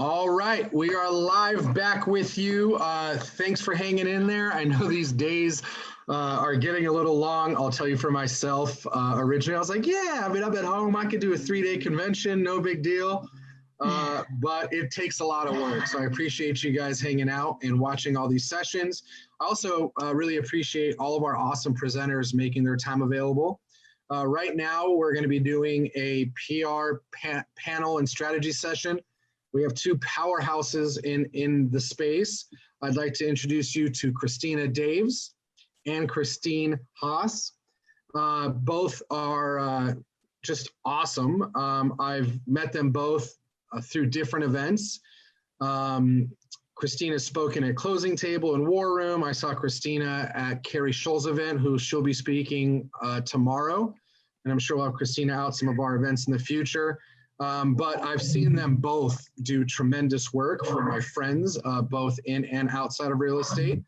All right, we are live back with you. Thanks for hanging in there. I know these days are getting a little long. I'll tell you for myself, originally I was like, yeah, I mean, I'm at home. I could do a 3-day convention, no big deal. But it takes a lot of work. So I appreciate you guys hanging out and watching all these sessions. I also really appreciate all of our awesome presenters making their time available. Right now, we're going to be doing a PR panel and strategy session. We have two powerhouses in the space. I'd like to introduce you to Christina Daves and Christine Haas. Both are just awesome. I've met them both through different events. Christina's spoken at Closing Table and War Room. I saw Christina at Carrie Scholl's event, who she'll be speaking tomorrow. And I'm sure we'll have Christina out some of our events in the future. But I've seen them both do tremendous work for my friends, both in and outside of real estate.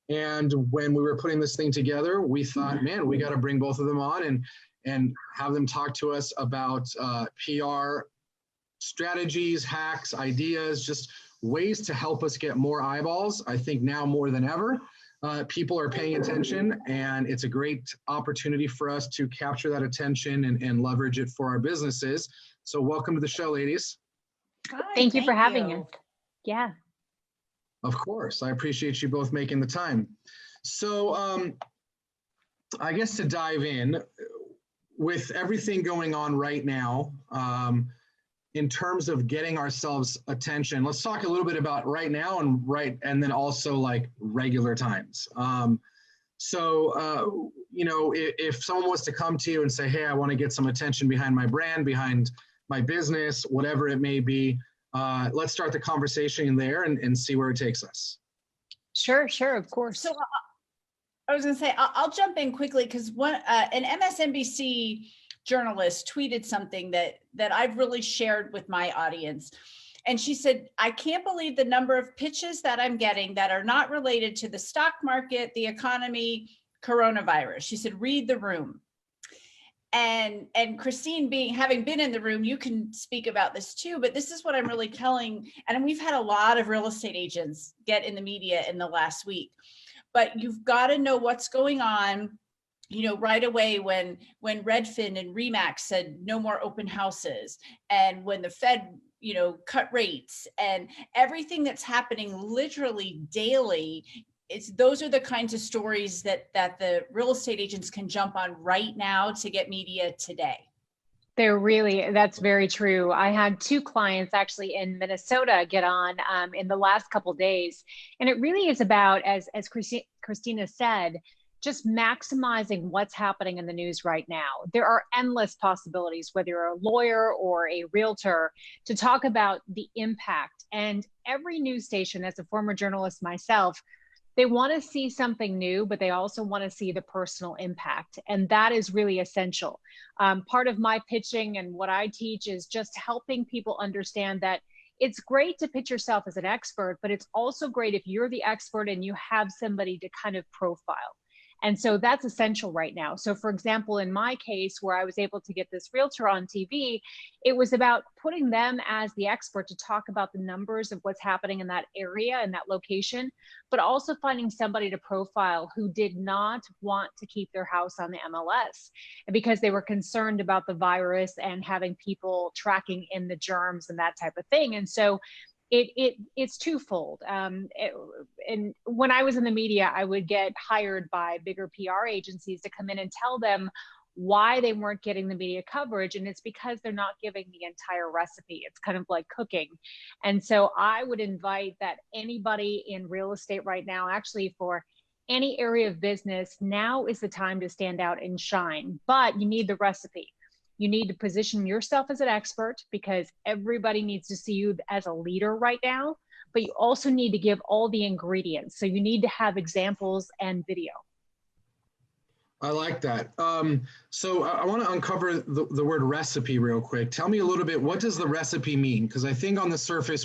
And when we were putting this thing together, we thought, man, we got to bring both of them on and have them talk to us about PR strategies, hacks, ideas, just ways to help us get more eyeballs. I think now more than ever, people are paying attention, and it's a great opportunity for us to capture that attention and leverage it for our businesses. So welcome to the show, ladies. Hi, thank you for having us. Yeah. Of course, I appreciate you both making the time. So I guess to dive in, with everything going on right now, in terms of getting ourselves attention, let's talk a little bit about right now and then also like regular times. You know, if someone was to come to you and say, hey, I want to get some attention behind my brand, behind my business, whatever it may be, let's start the conversation there and see where it takes us. Sure, of course. So I was going to say, I'll jump in quickly because an MSNBC journalist tweeted something that I've really shared with my audience. And she said, I can't believe the number of pitches that I'm getting that are not related to the stock market, the economy, coronavirus. She said, read the room. And Christine, having been in the room, you can speak about this too, but this is what I'm really telling. And we've had a lot of real estate agents get in the media in the last week, but you've got to know what's going on. You know, right away when Redfin and Remax said no more open houses, and when the Fed, you know, cut rates, and everything that's happening literally daily, those are the kinds of stories that the real estate agents can jump on right now to get media today. That's very true. I had 2 clients actually in Minnesota get on in the last couple of days, and it really is about, as Christina said, just maximizing what's happening in the news right now. There are endless possibilities, whether you're a lawyer or a realtor, to talk about the impact. And every news station, as a former journalist myself, they want to see something new, but they also want to see the personal impact. And that is really essential. Part of my pitching and what I teach is just helping people understand that it's great to pitch yourself as an expert, but it's also great if you're the expert and you have somebody to kind of profile. And so that's essential right now. So for example, in my case, where I was able to get this realtor on TV, it was about putting them as the expert to talk about the numbers of what's happening in that area and that location, but also finding somebody to profile who did not want to keep their house on the MLS because they were concerned about the virus and having people tracking in the germs and that type of thing. And so it's twofold. And when I was in the media, I would get hired by bigger PR agencies to come in and tell them why they weren't getting the media coverage. And it's because they're not giving the entire recipe. It's kind of like cooking. And so I would invite that anybody in real estate right now, actually for any area of business, now is the time to stand out and shine, but you need the recipe. You need to position yourself as an expert because everybody needs to see you as a leader right now, but you also need to give all the ingredients. So you need to have examples and video. I like that. So I want to uncover the word recipe real quick. Tell me a little bit, what does the recipe mean? Because I think on the surface,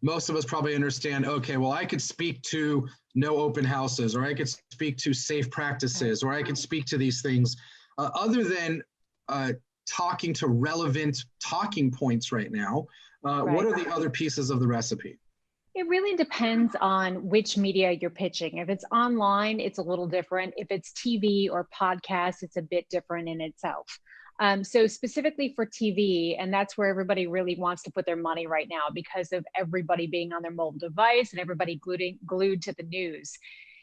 most of us probably understand, okay, well, I could speak to no open houses, or I could speak to safe practices, or I could speak to these things. Other than talking to relevant talking points right now. What are the other pieces of the recipe? It really depends on which media you're pitching. If it's online, it's a little different. If it's TV or podcast, it's a bit different in itself. So specifically for TV, and that's where everybody really wants to put their money right now because of everybody being on their mobile device and everybody glued to the news.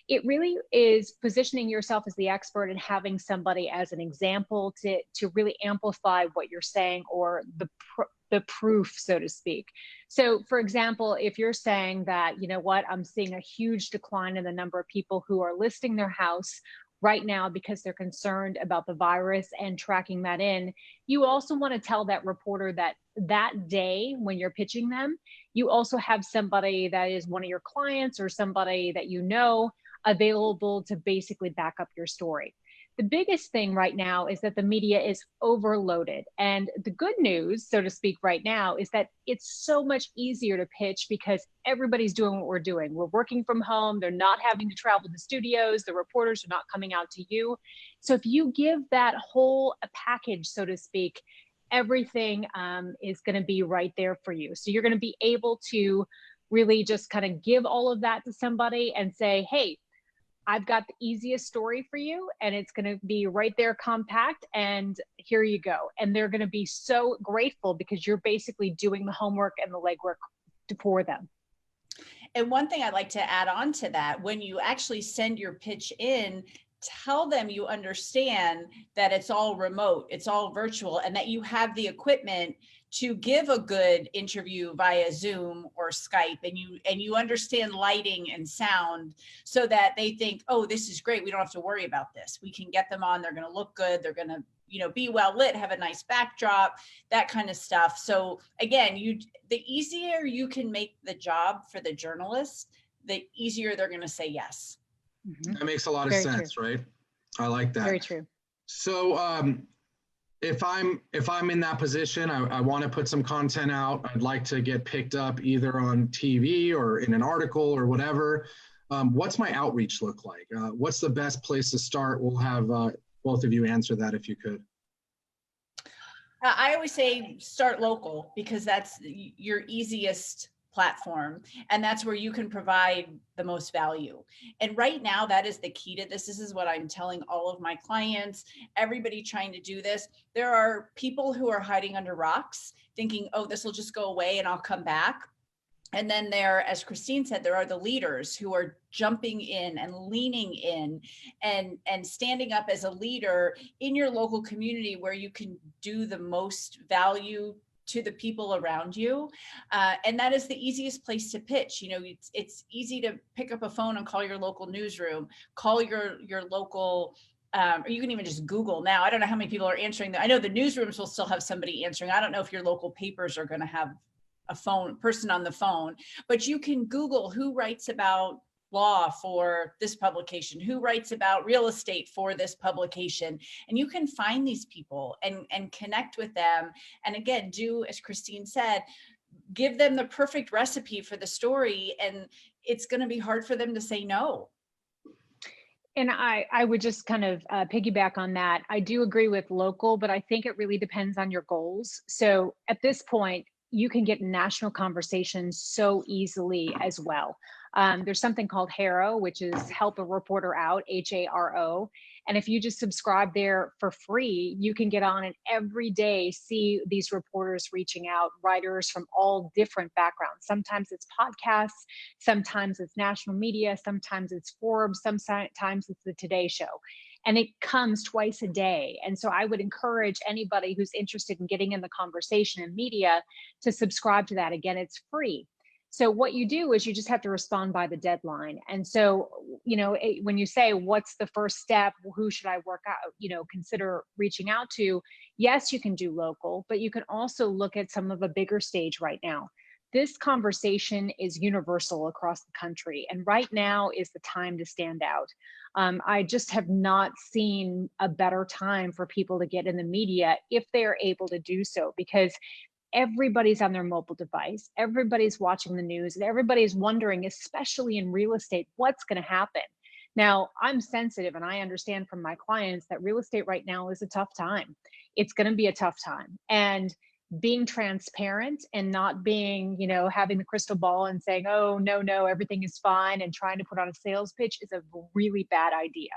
It really is positioning yourself as the expert and having somebody as an example to really amplify what you're saying or the proof, so to speak. So for example, if you're saying that, you know what, I'm seeing a huge decline in the number of people who are listing their house right now because they're concerned about the virus and tracking that in, you also want to tell that reporter that that day when you're pitching them, you also have somebody that is one of your clients or somebody that you know available to basically back up your story. The biggest thing right now is that the media is overloaded. And the good news, so to speak, right now is that it's so much easier to pitch because everybody's doing what we're doing. We're working from home. They're not having to travel to studios. The reporters are not coming out to you. So if you give that whole package, so to speak, everything is going to be right there for you. So you're going to be able to really just kind of give all of that to somebody and say, hey, I've got the easiest story for you and it's going to be right there compact and here you go. And they're going to be so grateful because you're basically doing the homework and the legwork for them. And one thing I'd like to add on to that, when you actually send your pitch in, tell them you understand that it's all remote, it's all virtual, and that you have the equipment to give a good interview via Zoom or Skype, and you understand lighting and sound so that they think, oh, this is great. We don't have to worry about this. We can get them on. They're going to look good. They're going to, be well lit, have a nice backdrop, that kind of stuff. So again, the easier you can make the job for the journalist, the easier they're going to say yes. Mm-hmm. That makes a lot of sense, true. Right? I like that. Very true. So if I'm in that position, I want to put some content out. I'd like to get picked up either on TV or in an article or whatever. What's my outreach look like? What's the best place to start? We'll have both of you answer that if you could. I always say start local because that's your easiest platform. And that's where you can provide the most value. And right now, that is the key to this. This is what I'm telling all of my clients, everybody trying to do this. There are people who are hiding under rocks thinking, oh, this will just go away and I'll come back. And then there, as Christine said, there are the leaders who are jumping in and leaning in and standing up as a leader in your local community where you can do the most value to the people around you. And that is the easiest place to pitch. It's easy to pick up a phone and call your local newsroom, call your local, or you can even just Google now. I don't know how many people are answering that. I know the newsrooms will still have somebody answering. I don't know if your local papers are going to have a person on the phone, but you can Google who writes about law for this publication, who writes about real estate for this publication. And you can find these people and connect with them. And again, do, as Christine said, give them the perfect recipe for the story. And it's going to be hard for them to say no. And I would just kind of piggyback on that. I do agree with local, but I think it really depends on your goals. So at this point, you can get national conversations so easily as well. There's something called HARO, which is Help a Reporter Out, HARO. And if you just subscribe there for free, you can get on and every day see these reporters reaching out, writers from all different backgrounds. Sometimes it's podcasts, sometimes it's national media, sometimes it's Forbes, sometimes it's the Today Show. And it comes twice a day. And so I would encourage anybody who's interested in getting in the conversation in media to subscribe to that. Again, it's free. So what you do is you just have to respond by the deadline. And so, when you say, what's the first step? Who should I work out, consider reaching out to? Yes, you can do local, but you can also look at some of a bigger stage right now. This conversation is universal across the country. And right now is the time to stand out. I just have not seen a better time for people to get in the media if they are able to do so, because everybody's on their mobile device, everybody's watching the news, and everybody's wondering, especially in real estate, what's going to happen. Now, I'm sensitive and I understand from my clients that real estate right now is a tough time. It's going to be a tough time. And being transparent and not being, having the crystal ball and saying, oh, no, everything is fine, and trying to put on a sales pitch is a really bad idea.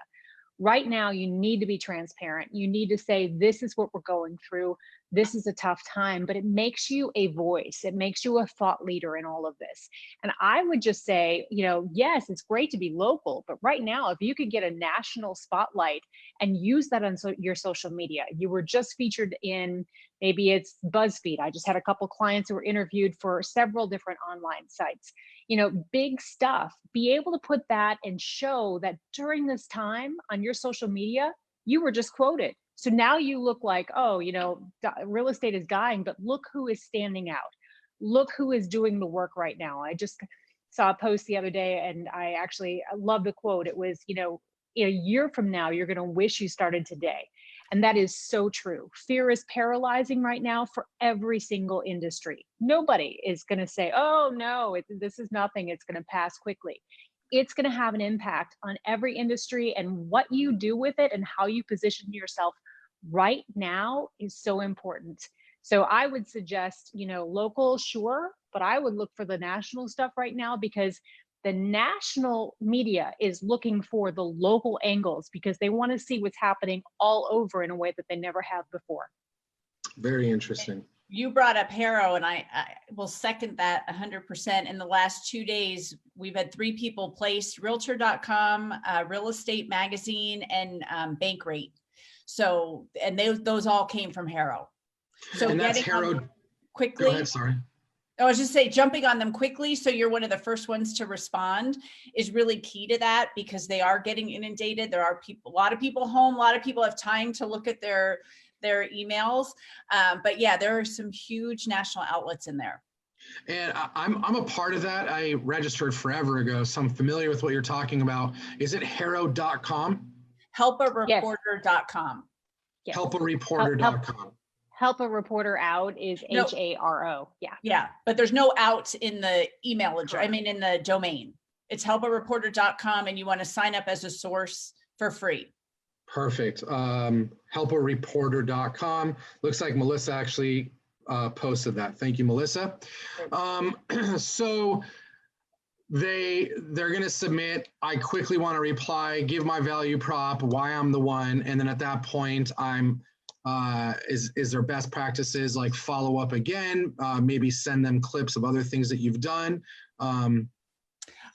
Right now, you need to be transparent. You need to say, this is what we're going through. This is a tough time, but it makes you a voice. It makes you a thought leader in all of this. And I would just say, yes, it's great to be local, but right now, if you could get a national spotlight and use that on your social media, you were just featured in, maybe it's BuzzFeed. I just had a couple clients who were interviewed for several different online sites. Big stuff. Be able to put that and show that during this time on your social media, you were just quoted. So now you look like, oh, real estate is dying, but look who is standing out. Look who is doing the work right now. I just saw a post the other day, and I love the quote. It was, a year from now, you're going to wish you started today. And that is so true. Fear is paralyzing right now for every single industry. Nobody is going to say, oh, no, this is nothing. It's going to pass quickly. It's going to have an impact on every industry, and what you do with it and how you position yourself right now is so important. So I would suggest, local, sure, but I would look for the national stuff right now, because the national media is looking for the local angles, because they want to see what's happening all over in a way that they never have before. Very interesting. You brought up Harrow, and I will second that 100%. In the last 2 days, we've had 3 people placed: Realtor.com, Real Estate Magazine, and Bankrate. So, and those all came from Harrow. So and that's Harrow. Quickly. Go ahead, sorry. I was just saying, jumping on them quickly, so you're one of the first ones to respond, is really key to that, because they are getting inundated. There are a lot of people home. A lot of people have time to look at their emails. But yeah, there are some huge national outlets in there. And I'm a part of that. I registered forever ago, so I'm familiar with what you're talking about. Is it Harrow.com? Helpareporter.com. Yes. Helpareporter.com. Help a reporter out is HARO. Yeah. Yeah. But there's no out in the email address. I mean, in the domain. It's helpareporter.com, and you want to sign up as a source for free. Perfect. Helpareporter.com. Looks like Melissa actually posted that. Thank you, Melissa. So they're going to submit. I quickly want to reply, give my value prop, why I'm the one. And then at that point, I'm is there best practices like follow up again, maybe send them clips of other things that you've done. I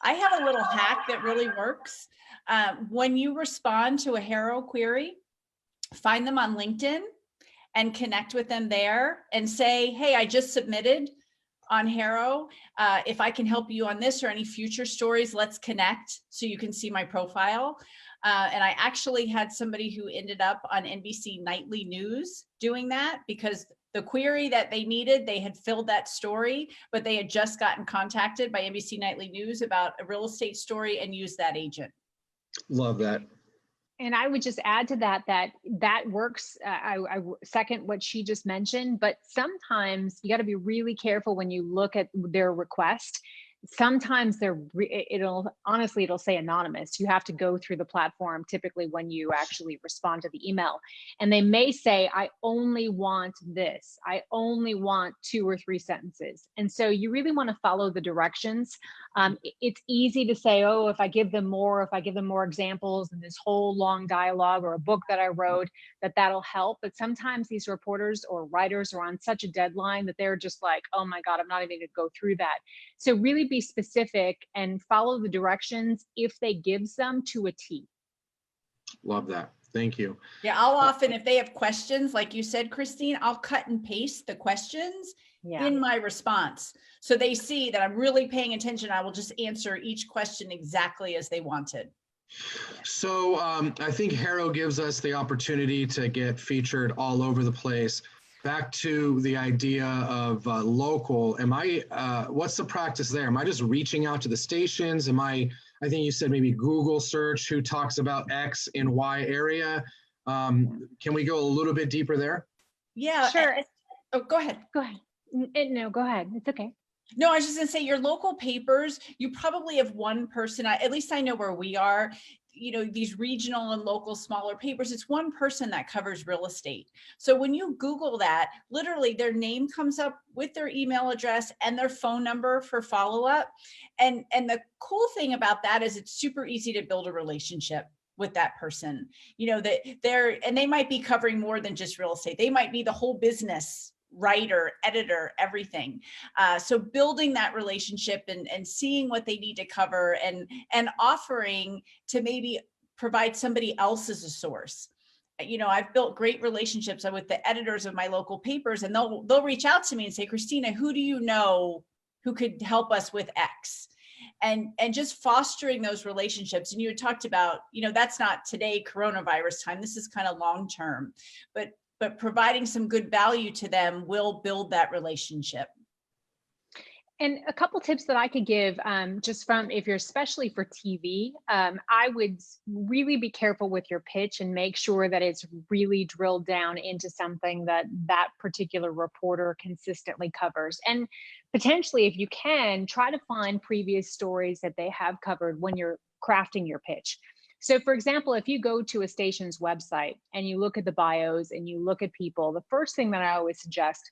have a little hack that really works. When you respond to a Harrow query, find them on LinkedIn and connect with them there and say, hey, I just submitted on Harrow. If I can help you on this or any future stories, let's connect so you can see my profile. And I actually had somebody who ended up on NBC Nightly News doing that, because the query that they needed, they had filled that story, but they had just gotten contacted by NBC Nightly News about a real estate story and used that agent. Love that. And I would just add to that works. I second what she just mentioned, but sometimes you got to be really careful when you look at their request. Sometimes it'll say anonymous. You have to go through the platform typically when you actually respond to the email, and they may say, I only want this. I only want 2 or 3 sentences. And so you really want to follow the directions. It's easy to say, oh, if I give them more examples and this whole long dialogue or a book that I wrote, that'll help. But sometimes these reporters or writers are on such a deadline that they're just like, oh my God, I'm not even going to go through that. So really be specific and follow the directions if they give them to a T. Love that. Thank you. Yeah, I'll often, if they have questions, like you said, Christine, I'll cut and paste the questions in my response. So they see that I'm really paying attention. I will just answer each question exactly as they wanted. So I think Harrow gives us the opportunity to get featured all over the place. Back to the idea of local, what's the practice there? Am I just reaching out to the stations? I think you said maybe Google search who talks about X in Y area. Can we go a little bit deeper there? Yeah, sure. Go ahead. Go ahead. No, go ahead. It's okay. No, I was just going to say, your local papers, you probably have one person, at least I know where we are. these regional and local smaller papers, it's one person that covers real estate. So when you Google that, literally their name comes up with their email address and their phone number for follow-up. And the cool thing about that is it's super easy to build a relationship with that person. That they might be covering more than just real estate. They might be the whole business, writer, editor, everything. So building that relationship and seeing what they need to cover and offering to maybe provide somebody else as a source. I've built great relationships with the editors of my local papers, and they'll reach out to me and say, Christina, who do you know who could help us with X? And just fostering those relationships. And you had talked about, that's not today, coronavirus time. This is kind of long term, but providing some good value to them will build that relationship. And a couple tips that I could give, just from, if you're especially for TV, I would really be careful with your pitch and make sure that it's really drilled down into something that particular reporter consistently covers. And potentially, if you can, try to find previous stories that they have covered when you're crafting your pitch. So for example, if you go to a station's website and you look at the bios and you look at people, the first thing that I always suggest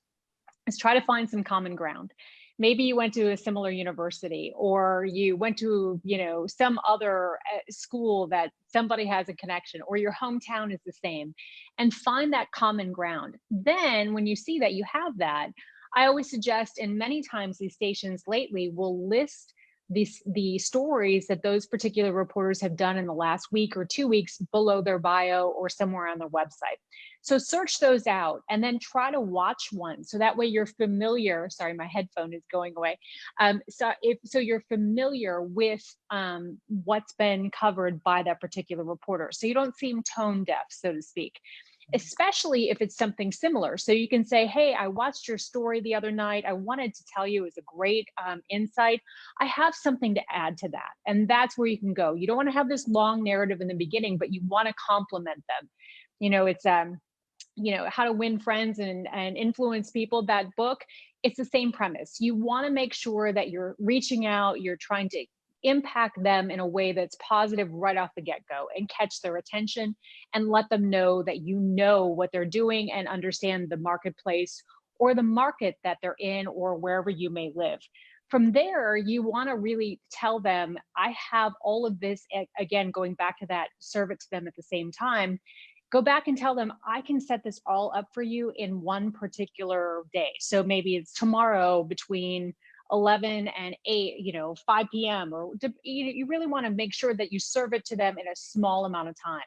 is try to find some common ground. Maybe you went to a similar university, or you went to, some other school that somebody has a connection, or your hometown is the same, and find that common ground. Then when you see that you have that, I always suggest, and many times these stations lately will list the stories that those particular reporters have done in the last week or 2 weeks below their bio or somewhere on their website. So search those out and then try to watch one. So that way you're familiar. Sorry, my headphone is going away. So you're familiar with what's been covered by that particular reporter. So you don't seem tone deaf, so to speak, especially if it's something similar. So you can say, hey, I watched your story the other night. I wanted to tell you it was a great insight. I have something to add to that. And that's where you can go. You don't want to have this long narrative in the beginning, but you want to complement them. It's How to Win Friends and Influence People, that book. It's the same premise. You want to make sure that you're reaching out, you're trying to impact them in a way that's positive right off the get-go and catch their attention and let them know that you know what they're doing and understand the marketplace or the market that they're in or wherever you may live. From there, you want to really tell them, I have all of this, again, going back to that, serve it to them at the same time. Go back and tell them, I can set this all up for you in one particular day. So maybe it's tomorrow between 11 and 8, 5 p.m. Or you really want to make sure that you serve it to them in a small amount of time.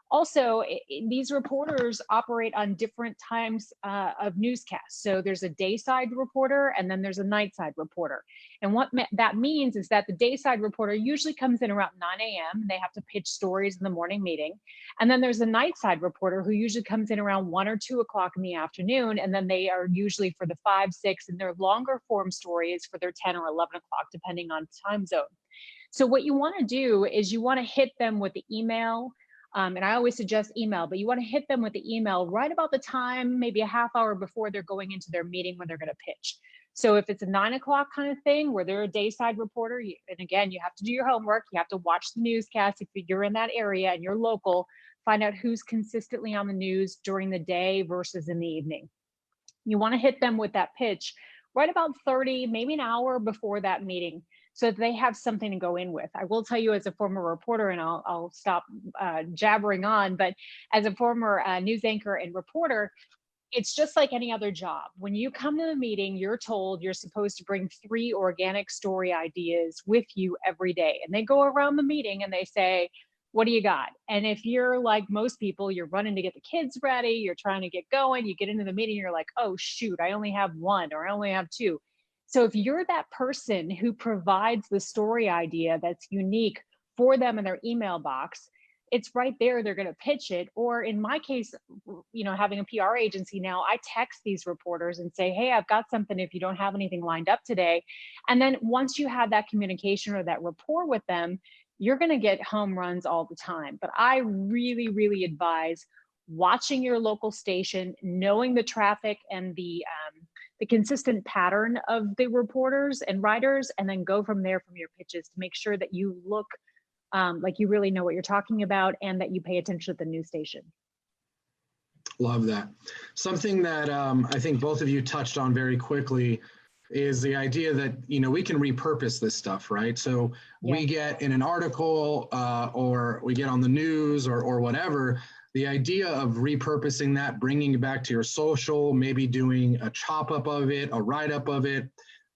Also, these reporters operate on different times of newscasts. So there's a dayside reporter and then there's a nightside reporter. And what that means is that the dayside reporter usually comes in around 9 a.m. and they have to pitch stories in the morning meeting. And then there's a nightside reporter who usually comes in around 1 or 2 o'clock in the afternoon. And then they are usually for the 5, 6, and their longer form stories for their 10 or 11 o'clock, depending on time zone. So what you want to do is you want to hit them with the email. And I always suggest email, but you want to hit them with the email right about the time, maybe a half hour before they're going into their meeting when they're going to pitch. So if it's a 9 o'clock kind of thing where they're a dayside reporter, and again, you have to do your homework. You have to watch the newscast. If you're in that area and you're local, find out who's consistently on the news during the day versus in the evening. You want to hit them with that pitch right about 30, maybe an hour before that meeting, so that they have something to go in with. I will tell you, as a former reporter, and I'll stop jabbering on, but as a former news anchor and reporter, it's just like any other job. When you come to the meeting, you're told you're supposed to bring 3 organic story ideas with you every day. And they go around the meeting and they say, what do you got? And if you're like most people, you're running to get the kids ready, you're trying to get going, you get into the meeting, you're like, oh shoot, I only have 1 or I only have 2. So if you're that person who provides the story idea that's unique for them in their email box, it's right there, they're going to pitch it. Or in my case, having a PR agency now, I text these reporters and say, hey, I've got something if you don't have anything lined up today. And then once you have that communication or that rapport with them, you're going to get home runs all the time. But I really, really advise watching your local station, knowing the traffic and the consistent pattern of the reporters and writers, and then go from there from your pitches to make sure that you look like you really know what you're talking about and that you pay attention to the news station. Love that. Something that I think both of you touched on very quickly is the idea that, you know, we can repurpose this stuff, right? So we get in an article or we get on the news or whatever, the idea of repurposing that, bringing it back to your social, maybe doing a chop up of it, a write up of it.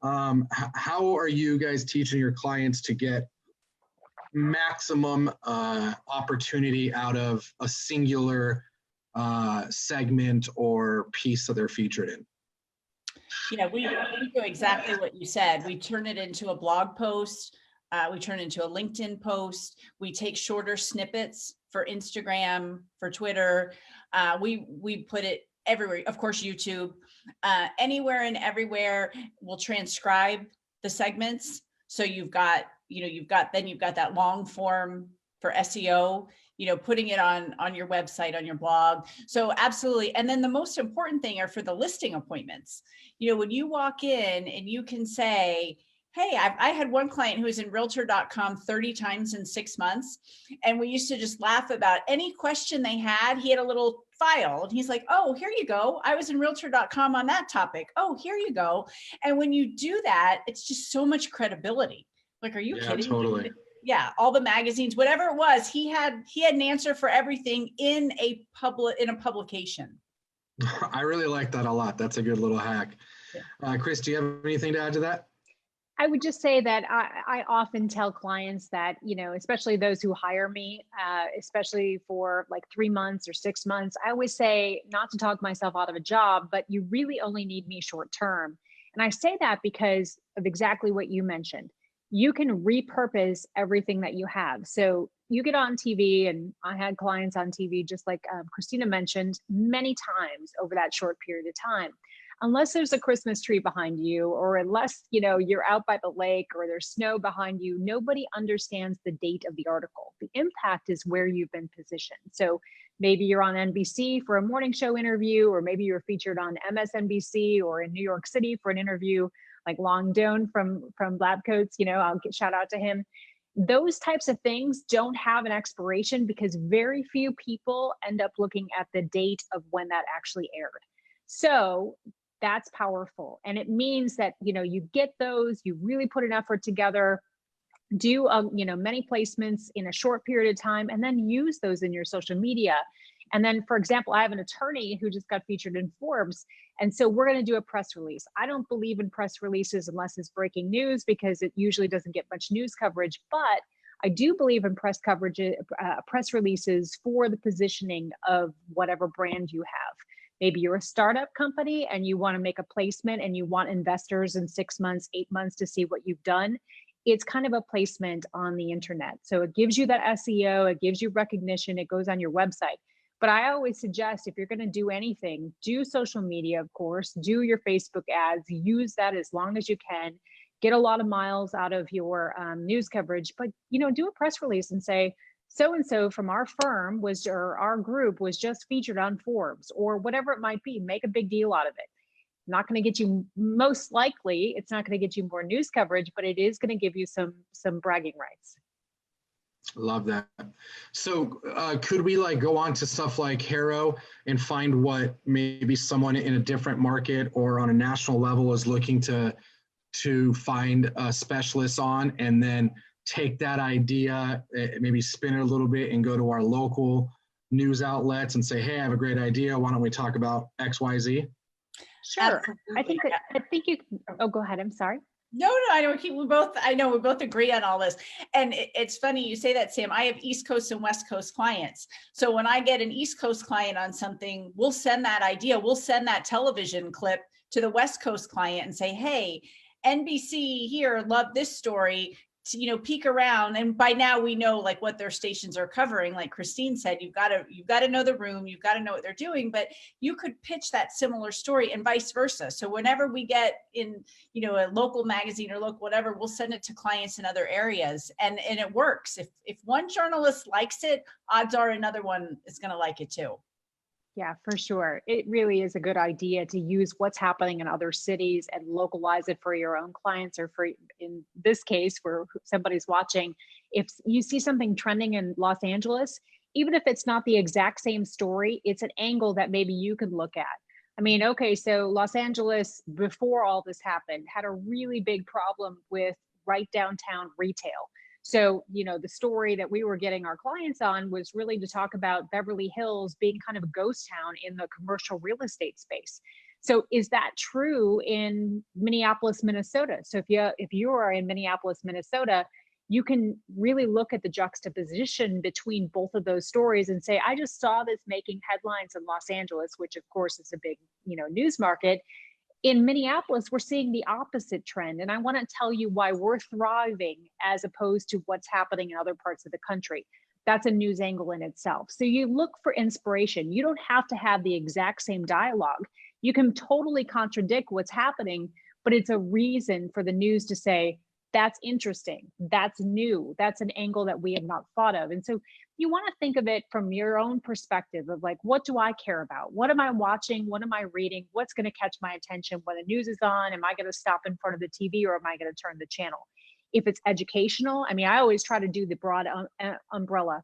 How are you guys teaching your clients to get maximum opportunity out of a singular segment or piece that they're featured in? Yeah, we do exactly what you said. We turn it into a blog post. We turn it into a LinkedIn post. We take shorter snippets for Instagram, for Twitter. We put it everywhere. Of course, YouTube, anywhere and everywhere. We'll transcribe the segments. So you've got that long form for SEO, you know, putting it on your website, on your blog. So absolutely. And then the most important thing are for the listing appointments. You know, when you walk in and you can say, hey, I had one client who was in realtor.com 30 times in 6 months. And we used to just laugh about any question they had. He had a little file and he's like, oh, here you go. I was in realtor.com on that topic. Oh, here you go. And when you do that, it's just so much credibility. Like, are you kidding? Totally. Yeah, all the magazines, whatever it was, he had an answer for everything in a publication. I really like that a lot. That's a good little hack. Yeah. Chris, do you have anything to add to that? I would just say that I often tell clients that, you know, especially those who hire me, especially for like 3 months or 6 months, I always say not to talk myself out of a job, but you really only need me short term. And I say that because of exactly what you mentioned. You can repurpose everything that you have. So you get on TV, and I had clients on TV, just like Christina mentioned, many times over that short period of time. Unless there's a Christmas tree behind you, or unless, you know, you're out by the lake or there's snow behind you, nobody understands the date of the article. The impact is where you've been positioned. So maybe you're on NBC for a morning show interview, or maybe you're featured on MSNBC or in New York City for an interview, like Long Doan from Lab Coats, you know, I'll shout out to him. Those types of things don't have an expiration because very few people end up looking at the date of when that actually aired. So that's powerful. And it means that, you know, you get those, you really put an effort together, do, you know, many placements in a short period of time, and then use those in your social media. And then, for example, I have an attorney who just got featured in Forbes. And so we're going to do a press release. I don't believe in press releases unless it's breaking news, because it usually doesn't get much news coverage. But I do believe in press coverage, press releases for the positioning of whatever brand you have. Maybe you're a startup company and you want to make a placement and you want investors in 6 months, 8 months to see what you've done. It's kind of a placement on the internet. So it gives you that SEO, it gives you recognition, it goes on your website. But I always suggest, if you're going to do anything, do social media, of course, do your Facebook ads, use that as long as you can, get a lot of miles out of your news coverage, but, you know, do a press release and say, so-and-so from our firm was, or our group was just featured on Forbes, or whatever it might be. Make a big deal out of it. Not going to get you, most likely, it's not going to get you more news coverage, but it is going to give you some bragging rights. Love that. So could we like go on to stuff like Haro and find what maybe someone in a different market or on a national level is looking to find specialists on, and then take that idea, maybe spin it a little bit and go to our local news outlets and say, hey, I have a great idea. Why don't we talk about XYZ? Sure. I think you, oh, go ahead. I'm sorry. No, I know we both agree on all this. And it's funny you say that, Sam. I have East Coast and West Coast clients. So when I get an East Coast client on something, we'll send that idea, we'll send that television clip to the West Coast client and say, hey, NBC here, love this story. You know, peek around, and by now we know like what their stations are covering. Like Christine said, you've got to know the room, you've got to know what they're doing, but you could pitch that similar story and vice versa. So whenever we get in, you know, a local magazine or local whatever, we'll send it to clients in other areas, and it works. If one journalist likes it, odds are another one is going to like it too. Yeah, for sure. It really is a good idea to use what's happening in other cities and localize it for your own clients, or for, in this case, where somebody's watching If you see something trending in Los Angeles, even if it's not the exact same story, it's an angle that maybe you could look at. I mean, okay, so Los Angeles, before all this happened, had a really big problem with right downtown retail. So, you know, the story that we were getting our clients on was really to talk about Beverly Hills being kind of a ghost town in the commercial real estate space. So is that true in Minneapolis, Minnesota? So if you are in Minneapolis, Minnesota, you can really look at the juxtaposition between both of those stories and say, I just saw this making headlines in Los Angeles, which of course is a big, you know, news market. In Minneapolis, we're seeing the opposite trend. And I want to tell you why we're thriving as opposed to what's happening in other parts of the country. That's a news angle in itself. So you look for inspiration. You don't have to have the exact same dialogue. You can totally contradict what's happening, but it's a reason for the news to say, that's interesting, that's new, that's an angle that we have not thought of. And so you want to think of it from your own perspective of like, what do I care about? What am I watching? What am I reading? What's going to catch my attention when the news is on? Am I going to stop in front of the TV or am I going to turn the channel? If it's educational, I mean, I always try to do the broad umbrella.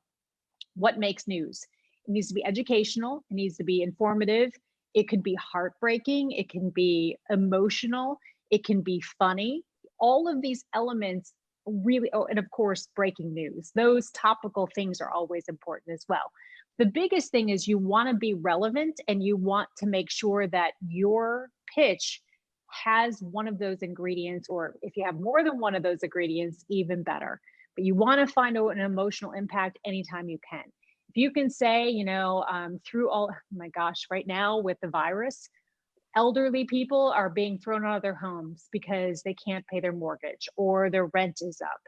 What makes news? It needs to be educational. It needs to be informative. It could be heartbreaking. It can be emotional. It can be funny. All of these elements really, oh, and of course, breaking news. Those topical things are always important as well. The biggest thing is you want to be relevant and you want to make sure that your pitch has one of those ingredients, or if you have more than one of those ingredients, even better. But you want to find an emotional impact anytime you can. If you can say, you know, through all, oh my gosh, right now with the virus, elderly people are being thrown out of their homes because they can't pay their mortgage or their rent is up.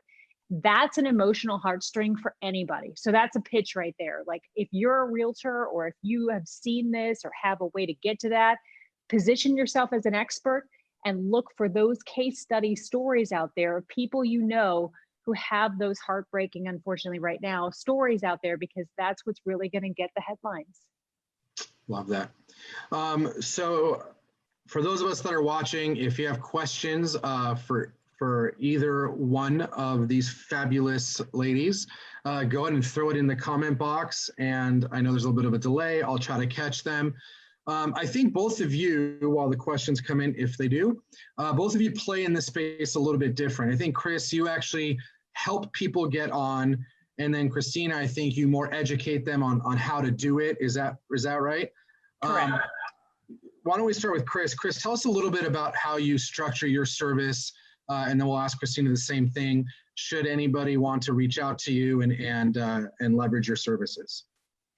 That's an emotional heartstring for anybody. So that's a pitch right there. Like if you're a realtor or if you have seen this or have a way to get to that, position yourself as an expert and look for those case study stories out there of people you know who have those heartbreaking, unfortunately right now, stories out there, because that's what's really going to get the headlines. Love that. So for those of us that are watching, if you have questions for either one of these fabulous ladies, go ahead and throw it in the comment box. And I know there's a little bit of a delay. I'll try to catch them. I think both of you, while the questions come in, if they do, both of you play in this space a little bit different. I think, Chris, you actually help people get on. And then Christina, I think you more educate them on how to do it. Is that right? Correct. Why don't we start with Chris? Chris, tell us a little bit about how you structure your service, and then we'll ask Christina the same thing. Should anybody want to reach out to you and leverage your services?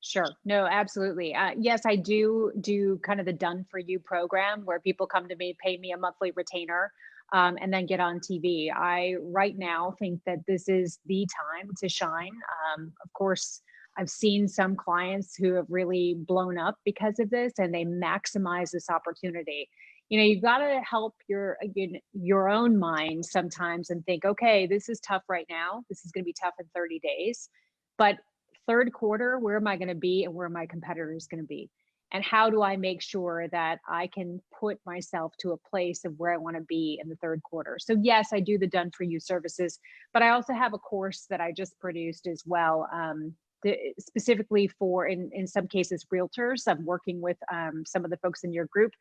Sure. No, absolutely. Yes, I do kind of the done for you program where people come to me, pay me a monthly retainer, and then get on TV. I right now think that this is the time to shine. Of course, I've seen some clients who have really blown up because of this, and they maximize this opportunity. You know, you've got to help your own mind sometimes and think, okay, this is tough right now. This is going to be tough in 30 days, but third quarter, where am I going to be and where are my competitors going to be? And how do I make sure that I can put myself to a place of where I want to be in the third quarter? So yes, I do the done for you services, but I also have a course that I just produced as well. Specifically for, in some cases, realtors. I'm working with some of the folks in your group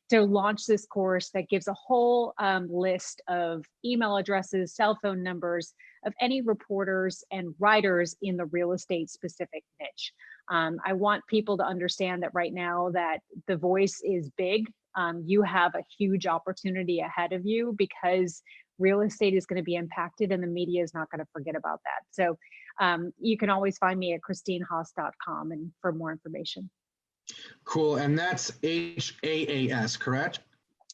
to launch this course that gives a whole list of email addresses, cell phone numbers of any reporters and writers in the real estate specific niche. I want people to understand that right now that the voice is big. You have a huge opportunity ahead of you because real estate is going to be impacted and the media is not going to forget about that. So you can always find me at christinehaas.com and for more information. Cool. And that's HAAS, correct?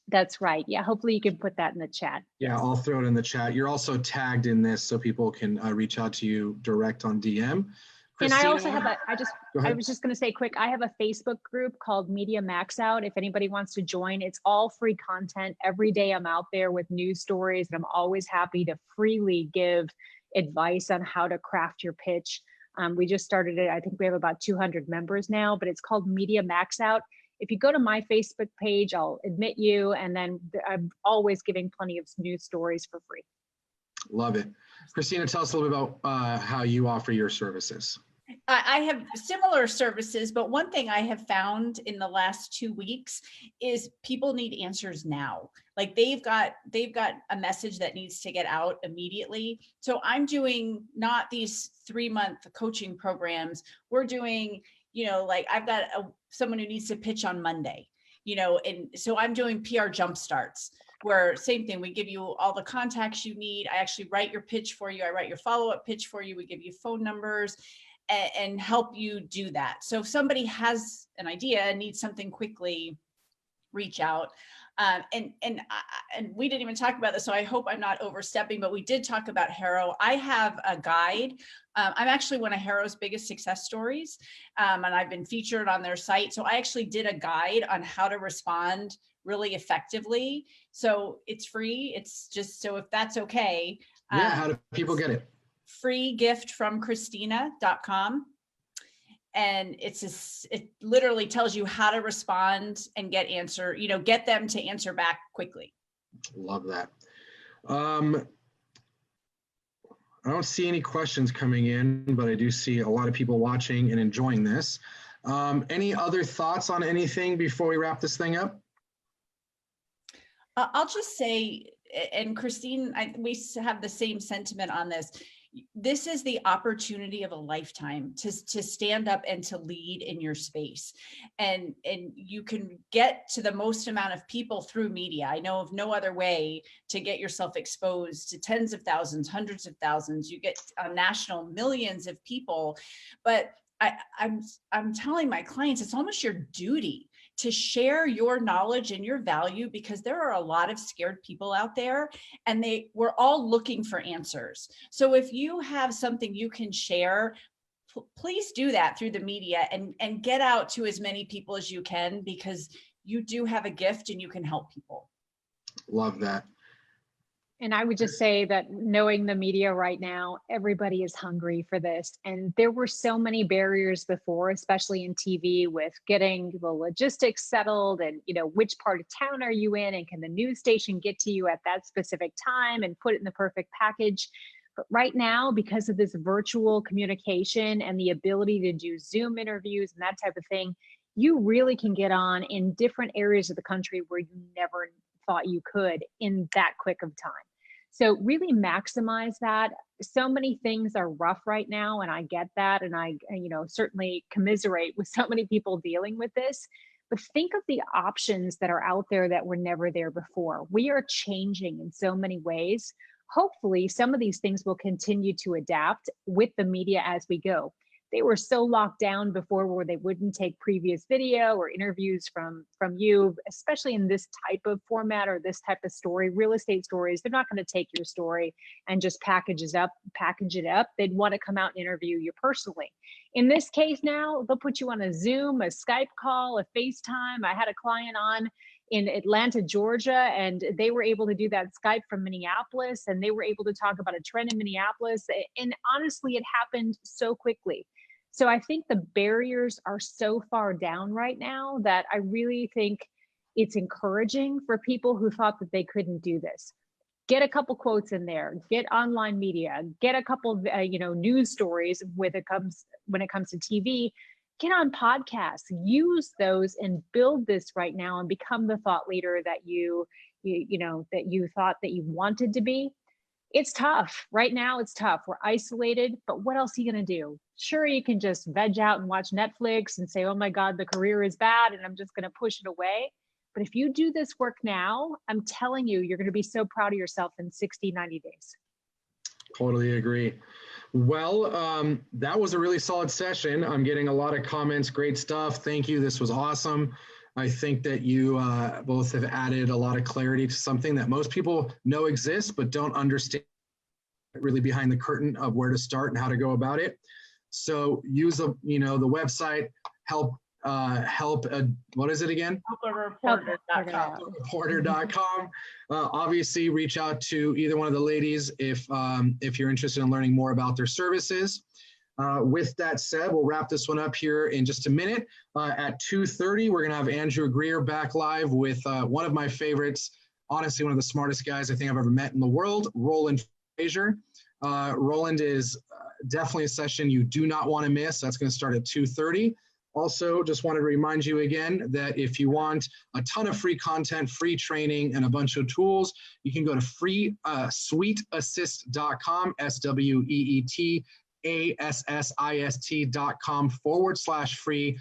That's right. Yeah. Hopefully you can put that in the chat. Yeah, I'll throw it in the chat. You're also tagged in this so people can reach out to you direct on DM. Christina? And I also have I was just going to say quick, I have a Facebook group called Media Max Out. If anybody wants to join, it's all free content. Every day I'm out there with news stories, and I'm always happy to freely give advice on how to craft your pitch. We just started it. I think we have about 200 members now, but it's called Media Max Out. If you go to my Facebook page, I'll admit you, and then I'm always giving plenty of news stories for free. Love it. Christina, tell us a little bit about how you offer your services. I have similar services, but one thing I have found in the last 2 weeks is people need answers now. Like they've got a message that needs to get out immediately. So I'm doing not these 3-month coaching programs. We're doing, like I've got someone who needs to pitch on Monday, and so I'm doing PR jump starts, where same thing, we give you all the contacts you need. I actually write your pitch for you. I write your follow-up pitch for you. We give you phone numbers and help you do that. So if somebody has an idea and needs something quickly, reach out. And we didn't even talk about this, so I hope I'm not overstepping, but we did talk about Harrow. I have a guide. I'm actually one of Harrow's biggest success stories, and I've been featured on their site. So I actually did a guide on how to respond really effectively. So it's free. It's just, so if that's okay. Yeah, how do people get it? Free gift from Christina.com. And it literally tells you how to respond and get them to answer back quickly. Love that. I don't see any questions coming in, but I do see a lot of people watching and enjoying this. Any other thoughts on anything before we wrap this thing up? I'll just say, and Christine, we have the same sentiment on this. This is the opportunity of a lifetime to stand up and to lead in your space. And you can get to the most amount of people through media. I know of no other way to get yourself exposed to tens of thousands, hundreds of thousands. You get on national millions of people. But I'm telling my clients, it's almost your duty to share your knowledge and your value, because there are a lot of scared people out there, and we're all looking for answers. So if you have something you can share, please do that through the media and get out to as many people as you can, because you do have a gift and you can help people. Love that. And I would just say that knowing the media right now, everybody is hungry for this. And there were so many barriers before, especially in TV, with getting the logistics settled and, which part of town are you in, and can the news station get to you at that specific time and put it in the perfect package. But right now, because of this virtual communication and the ability to do Zoom interviews and that type of thing, you really can get on in different areas of the country where you never thought you could in that quick of time. So really maximize that. So many things are rough right now, and I get that. And I, certainly commiserate with so many people dealing with this. But think of the options that are out there that were never there before. We are changing in so many ways. Hopefully, some of these things will continue to adapt with the media as we go. They were so locked down before where they wouldn't take previous video or interviews from you, especially in this type of format or this type of story. Real estate stories, they're not going to take your story and just package it up. They'd want to come out and interview you personally. In this case now, they'll put you on a Zoom, a Skype call, a FaceTime. I had a client on in Atlanta, Georgia, and they were able to do that Skype from Minneapolis, and they were able to talk about a trend in Minneapolis. And honestly, it happened so quickly. So I think the barriers are so far down right now that I really think it's encouraging for people who thought that they couldn't do this. Get a couple quotes in there, get online media, get a couple, news stories when it comes to TV, get on podcasts, use those and build this right now and become the thought leader that you thought that you wanted to be. It's tough. Right now, it's tough. We're isolated, but what else are you going to do? Sure, you can just veg out and watch Netflix and say, oh my God, the career is bad and I'm just going to push it away. But if you do this work now, I'm telling you, you're going to be so proud of yourself in 60, 90 days. Totally agree. Well, that was a really solid session. I'm getting a lot of comments. Great stuff. Thank you. This was awesome. I think that you both have added a lot of clarity to something that most people know exists, but don't understand really behind the curtain of where to start and how to go about it. So use the website, what is it again? helpareporter.com. Obviously, reach out to either one of the ladies if you're interested in learning more about their services. With that said, we'll wrap this one up here in just a minute. At 2:30, we're going to have Andrew Greer back live with one of my favorites, honestly, one of the smartest guys I think I've ever met in the world, Roland Frazier. Roland is definitely a session you do not want to miss. That's going to start at 2:30. Also, just wanted to remind you again that if you want a ton of free content, free training, and a bunch of tools, you can go to sweetassist.com, sweetassist.com/free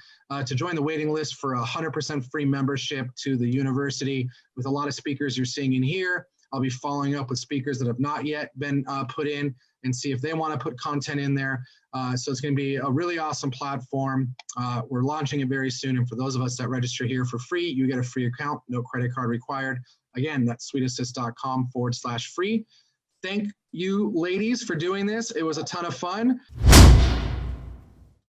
to join the waiting list for 100% free membership to the university with a lot of speakers you're seeing in here. I'll be following up with speakers that have not yet been put in and see if they want to put content in there. So it's going to be a really awesome platform. We're launching it very soon. And for those of us that register here for free, you get a free account, no credit card required. Again, that's sweetassist.com/free. Thank you, ladies, for doing this. It was a ton of fun.